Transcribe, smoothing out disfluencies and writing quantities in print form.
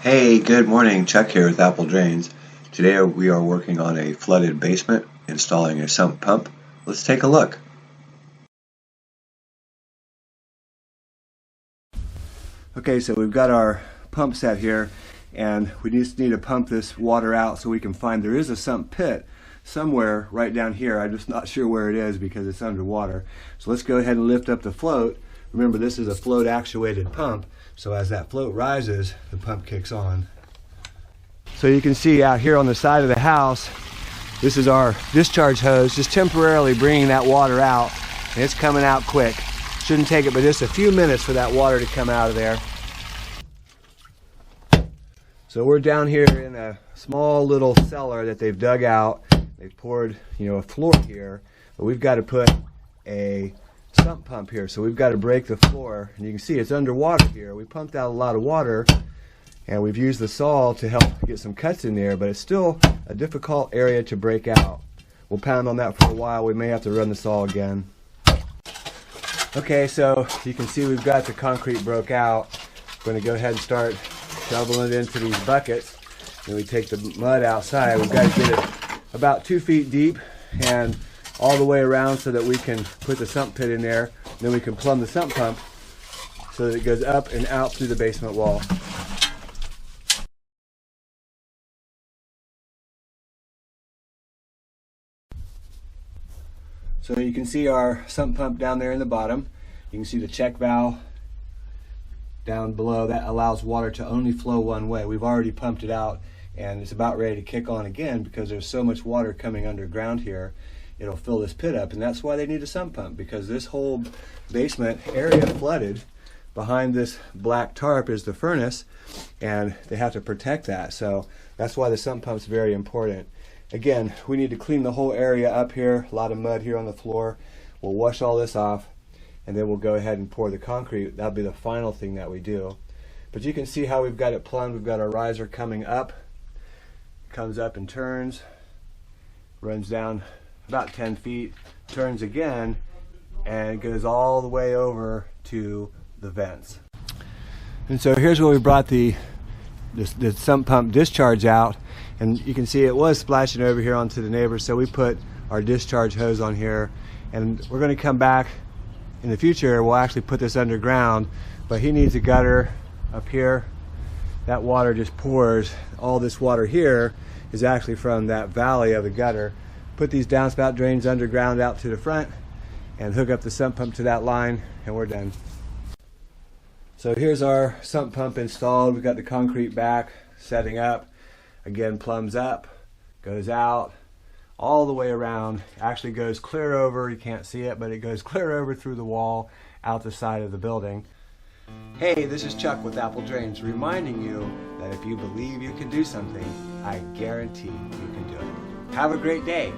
Hey, good morning. Chuck here with Apple Drains. Today we are working on a flooded basement, installing a sump pump. Let's take a look. Okay, so we've got our pump set here, and we just need to pump this water out so we can find there is a sump pit somewhere right down here. I'm just not sure where it is because it's underwater. So let's go ahead and lift up the float. Remember, this is a float actuated pump, so as that float rises, the pump kicks on. So you can see out here on the side of the house, this is our discharge hose, just temporarily bringing that water out, and it's coming out quick. Shouldn't take it but just a few minutes for that water to come out of there. So we're down here in a small little cellar that they've dug out. They've poured, a floor here, but we've got to put a sump pump here. So we've got to break the floor, and you can see it's underwater here. We pumped out a lot of water, and we've used the saw to help get some cuts in there, but it's still a difficult area to break out. We'll pound on that for a while. We may have to run the saw again. Okay, so you can see we've got the concrete broke out. We're going to go ahead and start shoveling it into these buckets. Then we take the mud outside. We've got to get it about 2 feet deep and all the way around so that we can put the sump pit in there. Then we can plumb the sump pump so that it goes up and out through the basement wall. So you can see our sump pump down there in the bottom. You can see the check valve down below. That allows water to only flow one way. We've already pumped it out, and it's about ready to kick on again because there's so much water coming underground here. It'll fill this pit up, and that's why they need a sump pump, because this whole basement area flooded. Behind this black tarp is the furnace, and they have to protect that. So that's why the sump pump's very important. Again, we need to clean the whole area up here. A lot of mud here on the floor. We'll wash all this off, and then we'll go ahead and pour the concrete. That'll be the final thing that we do. But you can see how we've got it plumbed. We've got our riser coming up. Comes up and turns. Runs down about 10 feet. Turns again, and goes all the way over to the vents. And so here's where we brought the sump pump discharge out, and you can see it was splashing over here onto the neighbors, so we put our discharge hose on here, and we're going to come back in the future. We'll actually put this underground, but he needs a gutter up here. That water just pours. All this water here is actually from that valley of the gutter. Put these downspout drains underground out to the front and hook up the sump pump to that line, and we're done. So here's our sump pump installed. We've got the concrete back, setting up. Again, plumbs up, goes out, all the way around. Actually goes clear over, you can't see it, but it goes clear over through the wall, out the side of the building. Hey, this is Chuck with Apple Drains, reminding you that if you believe you can do something, I guarantee you can do it. Have a great day.